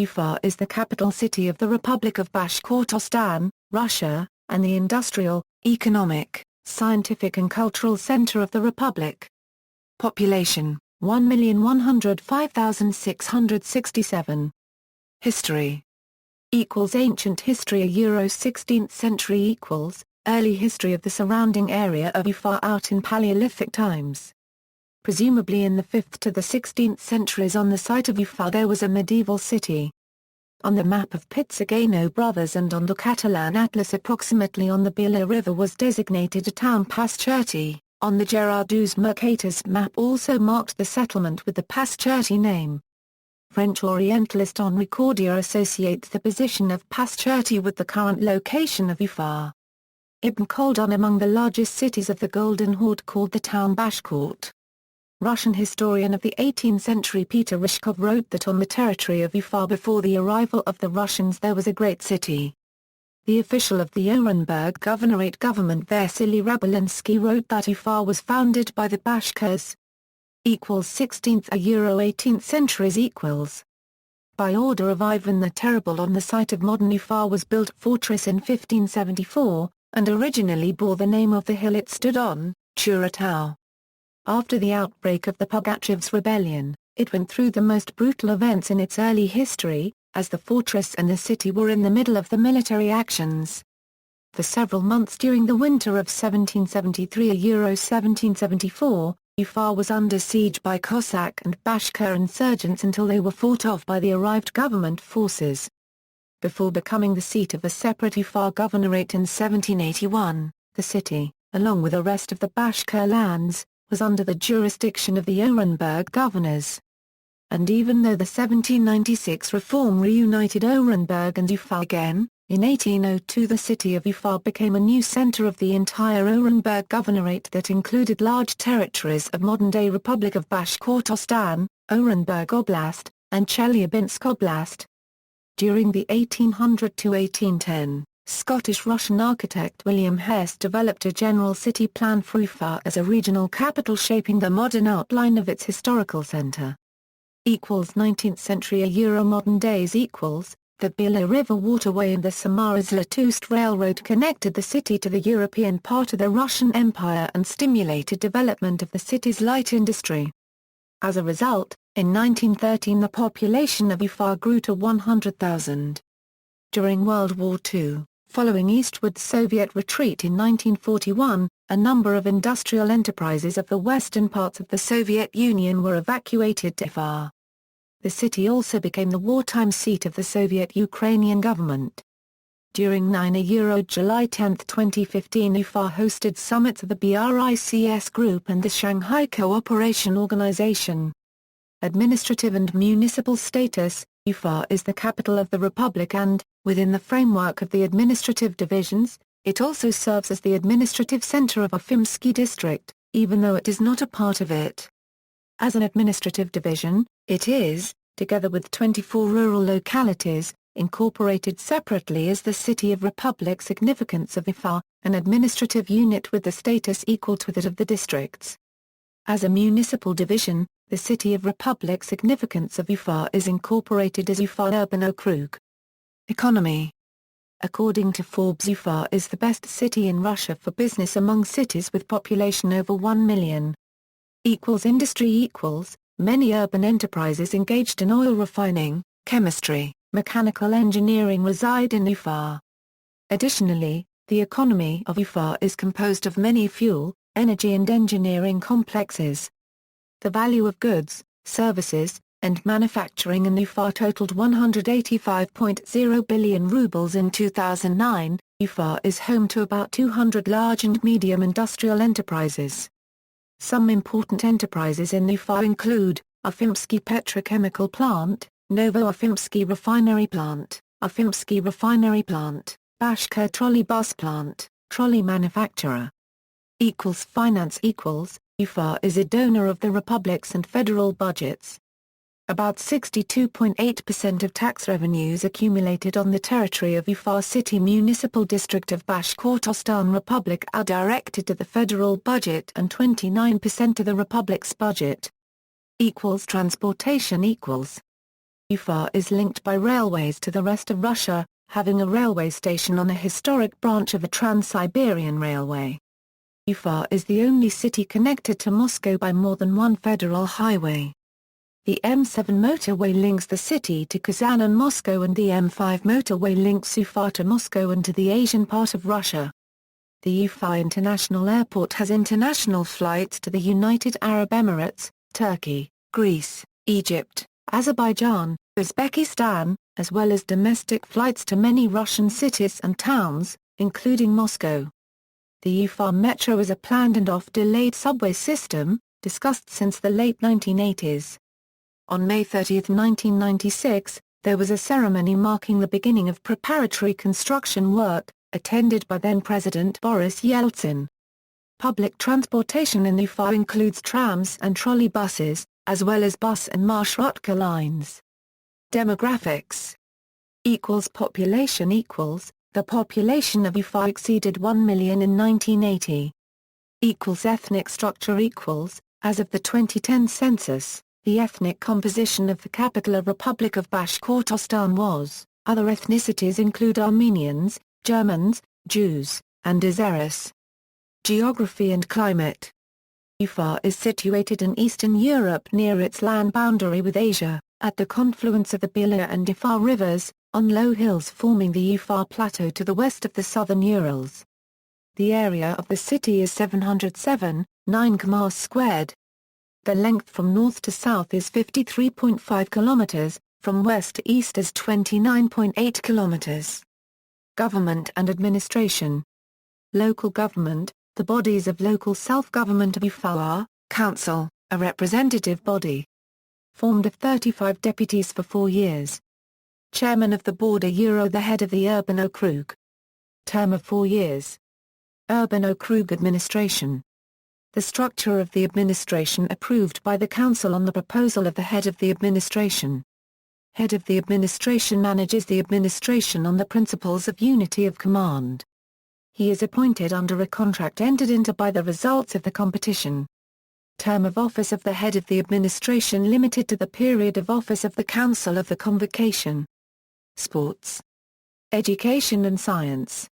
Ufa is the capital city of the Republic of Bashkortostan, Russia, and the industrial, economic, scientific and cultural center of the republic. Population, 1,105,667. History. Ancient history Euro 16th century Early history of the surrounding area of Ufa out in Paleolithic times. Presumably in the 5th to the 16th centuries on the site of Ufa there was a medieval city. On the map of Pizzigano brothers and on the Catalan Atlas approximately on the Bila River was designated a town Pascherti. On the Gerardus Mercatus map also marked the settlement with the Pascherti name. French Orientalist Henri Cordier associates the position of Pascherti with the current location of Ufa. Ibn Khaldun among the largest cities of the Golden Horde called the town Bashkort. Russian historian of the 18th century Peter Ryshkov wrote that on the territory of Ufa before the arrival of the Russians there was a great city. The official of the Orenburg Governorate government Vasily Rabulinsky wrote that Ufa was founded by the Bashkirs. 16th a Euro 18th centuries By order of Ivan the Terrible on the site of modern Ufa was built fortress in 1574, and originally bore the name of the hill it stood on, Churatau. After the outbreak of the Pugachevs rebellion, it went through the most brutal events in its early history, as the fortress and the city were in the middle of the military actions. For several months during the winter of 1773 Euro 1774, Ufa was under siege by Cossack and Bashkir insurgents until they were fought off by the arrived government forces. Before becoming the seat of a separate Ufa governorate in 1781, the city, along with the rest of the Bashkir lands, was under the jurisdiction of the Orenburg governors. And even though the 1796 reform reunited Orenburg and Ufa again, in 1802 the city of Ufa became a new center of the entire Orenburg governorate that included large territories of modern-day Republic of Bashkortostan, Orenburg Oblast, and Chelyabinsk Oblast. During the 1800 to 1810, Scottish-Russian architect William Hess developed a general city plan for Ufa as a regional capital shaping the modern outline of its historical center. 19th century Euro modern days The Bila River waterway and the Samara-Zlatoust Railroad connected the city to the European part of the Russian Empire and stimulated development of the city's light industry. As a result, in 1913 the population of Ufa grew to 100,000. During World War II, following eastward Soviet retreat in 1941, a number of industrial enterprises of the western parts of the Soviet Union were evacuated to Ufa. The city also became the wartime seat of the Soviet Ukrainian government. During July 10, 2015 Ufa hosted summits of the BRICS Group and the Shanghai Cooperation Organization. Administrative and municipal status, Ufa is the capital of the republic and, within the framework of the administrative divisions, it also serves as the administrative center of Ufimsky district, even though it is not a part of it. As an administrative division, it is, together with 24 rural localities, incorporated separately as the City of Republic Significance of Ufa, an administrative unit with the status equal to that of the districts. As a municipal division, the City of Republic Significance of Ufa is incorporated as Ufa Urban Okrug. Economy. According to Forbes, Ufa is the best city in Russia for business among cities with population over 1 million. Industry Many urban enterprises engaged in oil refining, chemistry, mechanical engineering reside in Ufa. Additionally, the economy of Ufa is composed of many fuel, energy and engineering complexes. The value of goods, services, and manufacturing in Ufa totaled 185.0 billion rubles in 2009. Ufa is home to about 200 large and medium industrial enterprises. Some important enterprises in Ufa include, Ufimsky Petrochemical Plant, Novo-Ufimsky Refinery Plant, Ufimsky Refinery Plant, Bashkir Trolley Bus Plant, Trolley Manufacturer. Finance Ufa is a donor of the republic's and federal budgets. About 62.8% of tax revenues accumulated on the territory of Ufa City Municipal District of Bashkortostan Republic are directed to the federal budget and 29% to the republic's budget. Transportation Ufa is linked by railways to the rest of Russia, having a railway station on a historic branch of the Trans-Siberian Railway. Ufa is the only city connected to Moscow by more than one federal highway. The M7 motorway links the city to Kazan and Moscow, and the M5 motorway links Ufa to Moscow and to the Asian part of Russia. The Ufa International Airport has international flights to the United Arab Emirates, Turkey, Greece, Egypt, Azerbaijan, Uzbekistan, as well as domestic flights to many Russian cities and towns, including Moscow. The Ufa Metro is a planned and oft-delayed subway system, discussed since the late 1980s. On May 30, 1996, there was a ceremony marking the beginning of preparatory construction work, attended by then-President Boris Yeltsin. Public transportation in Ufa includes trams and trolley buses, as well as bus and marshrutka lines. Demographics. Population The population of Ufa exceeded 1 million in 1980. Ethnic structure As of the 2010 census, the ethnic composition of the capital of Republic of Bashkortostan was. Other ethnicities include Armenians, Germans, Jews, and Azeris. Geography and climate. Ufa is situated in Eastern Europe near its land boundary with Asia, at the confluence of the Bila and Ufa rivers, on low hills forming the Ufa Plateau to the west of the southern Urals. The area of the city is 707.9 km squared. The length from north to south is 53.5 kilometers, from west to east is 29.8 kilometers. Government and administration. Local government. The bodies of local self-government of Ufa are, Council, a representative body. Formed of 35 deputies for 4 years. Chairman of the board the head of the Urban Okrug. Term of 4 years. Urban Okrug administration. The structure of the administration approved by the council on the proposal of the head of the administration. Head of the administration manages the administration on the principles of unity of command. He is appointed under a contract entered into by the results of the competition. Term of office of the head of the administration limited to the period of office of the council of the convocation. Sports. Education and science.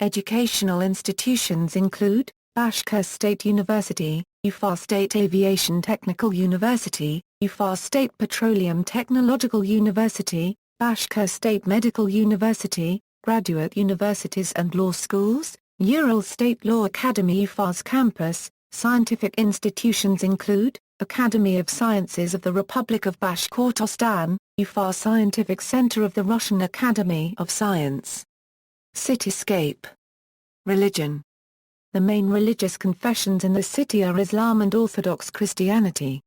Educational institutions include, Bashkir State University, Ufa State Aviation Technical University, Ufa State Petroleum Technological University, Bashkir State Medical University, graduate universities and law schools, Ural State Law Academy. Ufa's campus. Scientific institutions include, Academy of Sciences of the Republic of Bashkortostan, Ufa Scientific Center of the Russian Academy of Science. Cityscape. Religion. The main religious confessions in the city are Islam and Orthodox Christianity.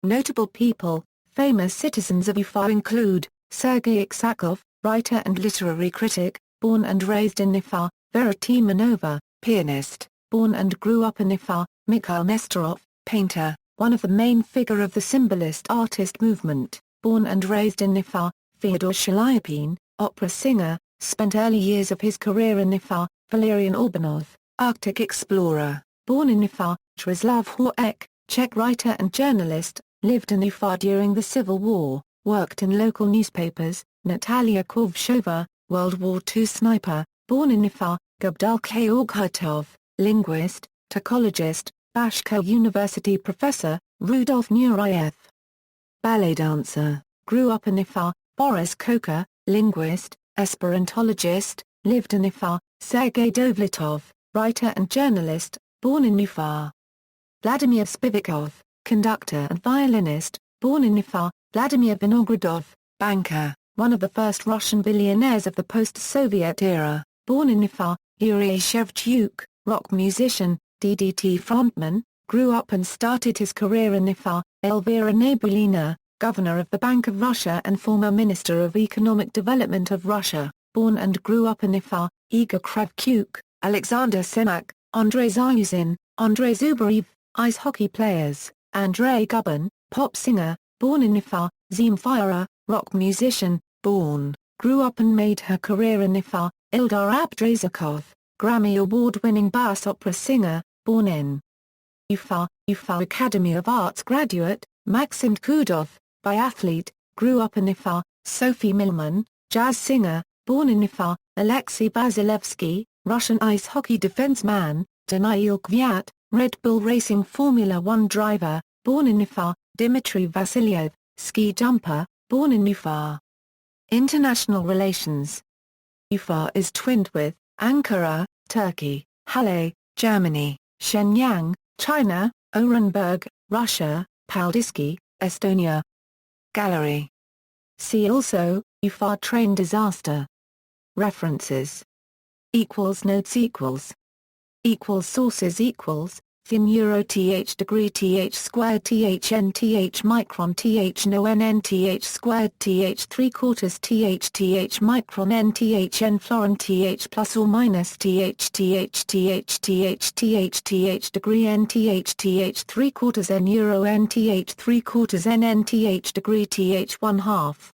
Notable people, famous citizens of Ufa include, Sergei Aksakov, writer and literary critic, born and raised in Ufa; Vera Timonova, pianist, born and grew up in Ufa; Mikhail Nestorov, painter, one of the main figure of the symbolist artist movement, born and raised in Ufa; Fyodor Shaliapin, opera singer, spent early years of his career in Ufa; Valerian Urbanov, Arctic explorer, born in Ufa; Czesław Horek, Czech writer and journalist, lived in Ufa during the Civil War, worked in local newspapers; Natalia Kovshova, World War II sniper, born in Ufa; Gabdal Kyorghatov, linguist, tacologist, Bashkir University professor; Rudolf Nureyev, ballet dancer, grew up in Ufa; Boris Koka, linguist, esperantologist, lived in Ufa; Sergei Dovlatov, writer and journalist, born in Ufa. Vladimir Spivikov, conductor and violinist, born in Ufa; Vladimir Vinogradov, banker, one of the first Russian billionaires of the post-Soviet era, born in Ufa; Yuri Shevchuk, rock musician, DDT frontman, grew up and started his career in Ufa; Elvira Nabiullina, governor of the Bank of Russia and former Minister of Economic Development of Russia, born and grew up in Ufa; Igor Kravchuk, Alexander Semak, Andrei Zayuzin, Andrei Zubarev, ice hockey players; Andrei Gubin, pop singer, born in Ufa; Zemfira, rock musician, born, grew up and made her career in Ufa; Ildar Abdrazakov, Grammy Award-winning bass opera singer, born in Ufa; Ufa Academy of Arts graduate, Maxim Kudov, biathlete, grew up in Ufa. Sophie Millman, jazz singer, born in Ufa. Alexei Basilevsky, Russian ice hockey defenseman. Daniil Kvyat, Red Bull Racing Formula One driver, born in Ufa. Dmitry Vasilyev, ski jumper, born in Ufa. International relations. Ufa is twinned with Ankara, Turkey; Halle, Germany; Shenyang, China; Orenburg, Russia; Paldiski, Estonia. Gallery. See also, Ufa train disaster. References. Notes. Sources. Thin euro th degree th squared th n th micron th no n n th squared th 3/4 th micron n th n florin th plus or minus th degree n th 3/4 n euro n th 3/4 n n th degree th 1/2.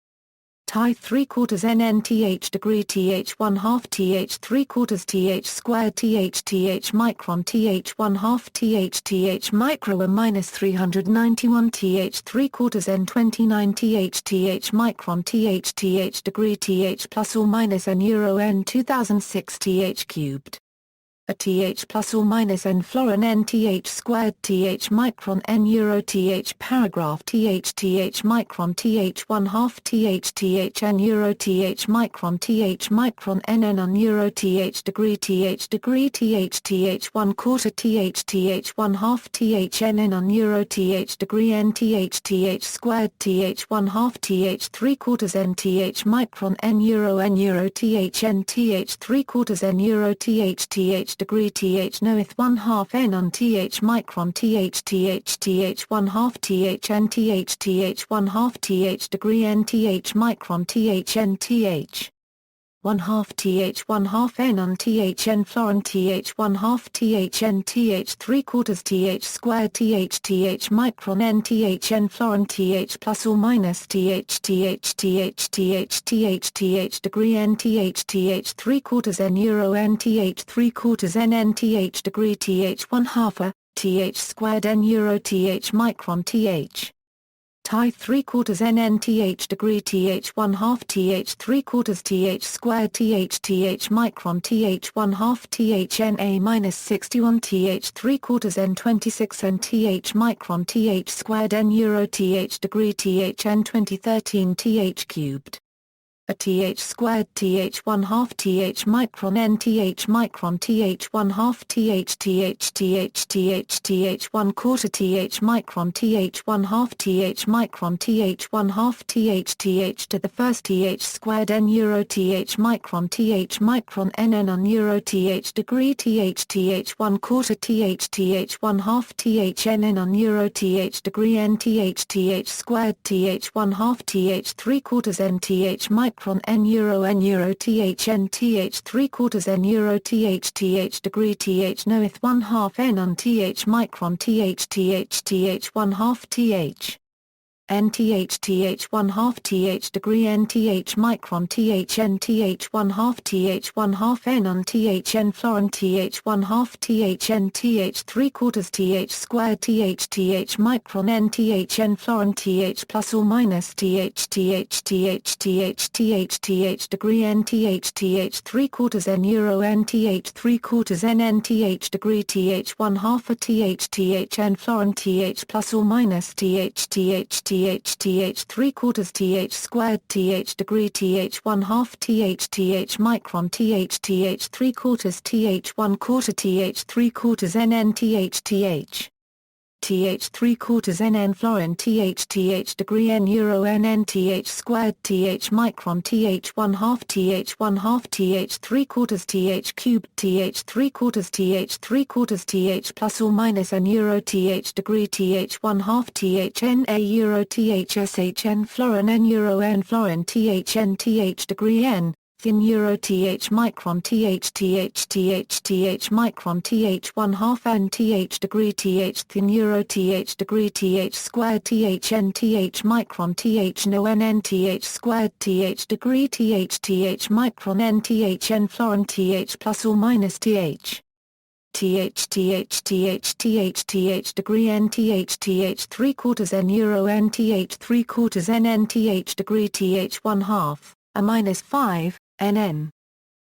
Pi 3/4 n n th degree th 1/2 th 3/4 th squared th micron th 1/2 th micro a minus 391 th 3/4 n 29 th micron th degree th plus or minus n euro n 2006 th cubed. A th plus or minus n florin n th squared th micron n euro th paragraph th micron th 1/2 th n euro th micron n n euro th degree th 1/4 th 1/2 th n n euro th degree n th squared th 1/2 th 3/4 n th micron n euro th n th 3/4 n euro th degree th knoweth 1/2 n on th micron th 1/2 th n th 1/2 th degree n th micron th n th 1/2 th 1/2 n on th n florin th 1/2 th n th 3/4 th squared th micron n th n florin th plus or minus th degree n th 3/4 n euro n th 3/4 n n th degree th 1/2 th squared n euro th micron th Pi 3/4 n n th degree th 1/2 th 3/4 th squared th micron th 1/2 th n a minus 61 th 3/4 n 26 n th micron th squared n euro th degree th n 2013 th cubed. A th squared th 1/2 th micron n th micron th 1/2 th 1/4 th micron th 1/2 th micron th 1/2 th to the first th squared n euro th micron n n on euro th degree th 1/4 th 1/2 th n n on euro th degree n th squared th 1/2 th 3/4 n th micron n euro th n th 3/4 n euro th degree th knoweth 1/2 n on th micron th 1/2 th n th 1/2 th degree n th micron th n th 1/2 th 1/2 n on th n florin th 1/2 th n th 3/4 th squared th micron n th n florin th plus or minus th degree n th 3/4 n euro n th 3/4 n n th degree th 1/2 th n florin th plus or minus th 3/4 th squared th degree th 1/2 th micron th 3/4 th 1/4 th 3/4 n n th 3/4 n n florin th degree n euro n n th squared th micron th 1/2 th 1/2 th 3/4 th cubed th 3/4 th 3/4 th plus or minus n euro th degree th 1/2 th n a euro th sh n florin n euro n florin th n th degree n thin euro th micron th micron th 1/2 n th degree th thin euro th degree th squared th n th micron th no n n th squared th degree th micron n th n florin th plus or minus th degree nth 3/4 n euro nth 3/4 n nth degree th 1/2, a minus 5, nn.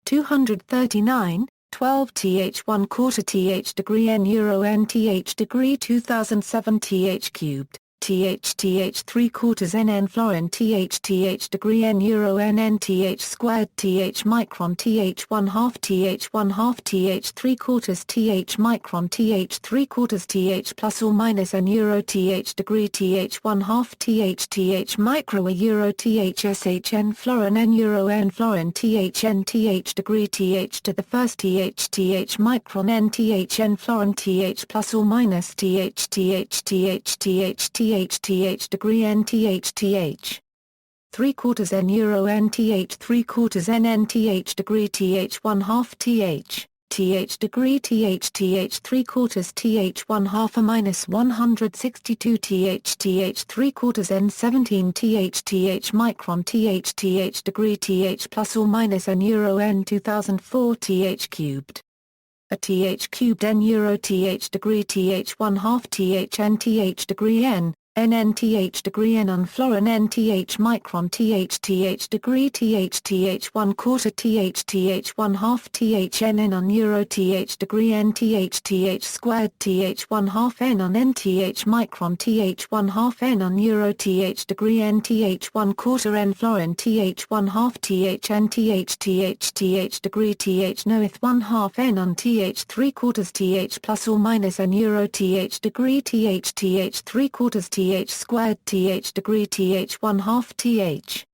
239, 12 th 1/4 th degree n euro nth degree 2007 th cubed. Th 3/4 nn florin th degree n euro nn th squared th micron th 1/2 th 1/2 th 3/4 th micron th 3/4 th plus or minus n euro th degree th 1/2 th micro a euro th sh n florin n euro n florin th n th degree th to the first th micron n th n florin th plus or minus th degree nth 3/4 n euro nth 3/4 n nth degree th 1/2 th degree th 3/4 th 1/2 a minus 162 th 3/4 n 17 th micron th degree th plus or minus n euro n 2004 th cubed. A th cubed n euro th degree th 1/2 th nth degree n nth degree n on florin nth micron th degree th 1/4 th 1/2 th n on euro th degree nth squared th 1/2 n on nth micron th 1/2 n on euro th degree nth 1/4 n florin th 1/2 th nth degree th noeth 1/2 n on th 3/4 th plus or minus n euro th degree th 3/4 th squared th degree th 1/2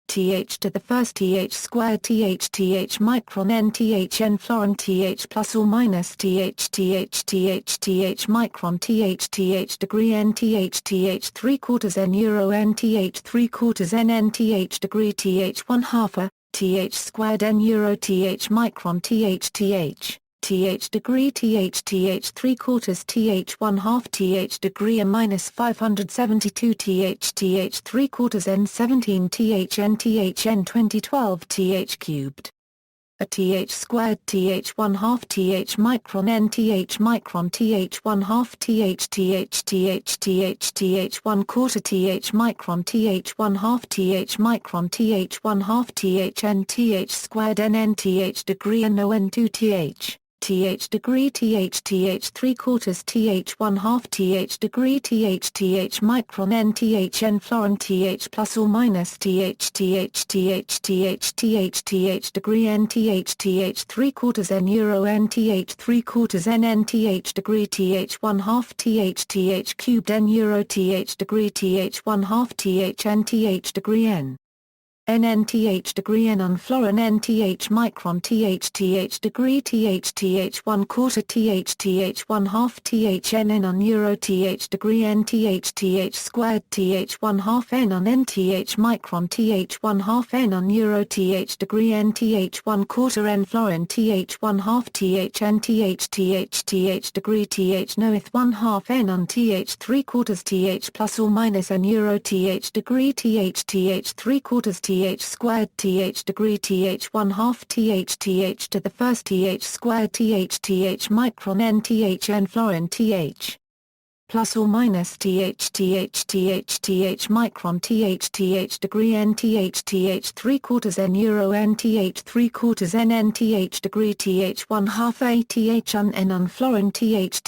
th to the first th squared th micron nth n florin th plus or minus th micron th degree nth 3/4 n euro nth 3/4 n nth degree th 1/2 a th squared n euro th micron th degree th 3/4 th 1/2 th degree a minus 572 th 3/4 n 17 th nth n 2012 th cubed. A th squared th 1/2 th micron nth micron th 1/2 th 1/4 th micron th 1/2 th micron th 1/2 th nth squared n nth degree n o n 2 th degree th 3/4 th 1/2 th degree th micron nth n florin th plus or minus th degree nth 3/4 n euro nth 3/4 n nth degree th 1/2 th cubed n euro th degree th 1/2 th nth degree n nth degree n on florin nth micron th degree th 1/4 th 1/2 th n on euro th degree nth squared th 1/2 n on nth micron th 1/2 n on euro th degree nth 1/4 n florin th 1/2 th nth degree th noeth 1/2 n on th 3/4 th plus or minus n euro th degree th 3/4 th squared th degree th 1/2 th to the first th squared th micron nth n florin th plus or minus th micron th degree nth 3/4 n euro nth 3/4 n nth degree th 1/2 a th on n on florin th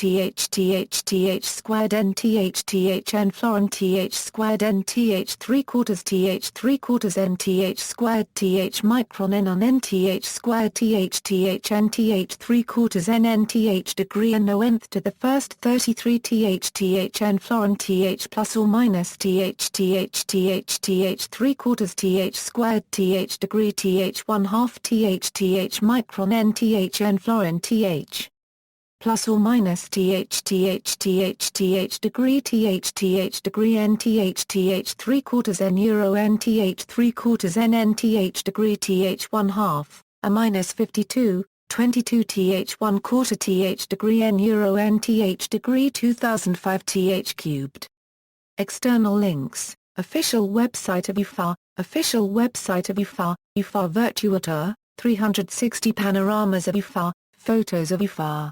squared nth n florin th squared nth 3/4 th 3/4 nth squared th micron n on nth squared th nth 3/4 n nth degree n o nth to the first 33 th n florin th plus or minus th 3/4 th squared th degree th 1/2 th micron nth n florin th plus or minus th degree degree nth 3/4 n euro nth 3/4 n nth degree th 1/2, a minus 52, 22 th 1/4 th degree n euro nth degree 2005 th cubed. External links: official website of UFA, official website of UFA, UFA Virtuator, 360 panoramas of UFA, photos of UFA.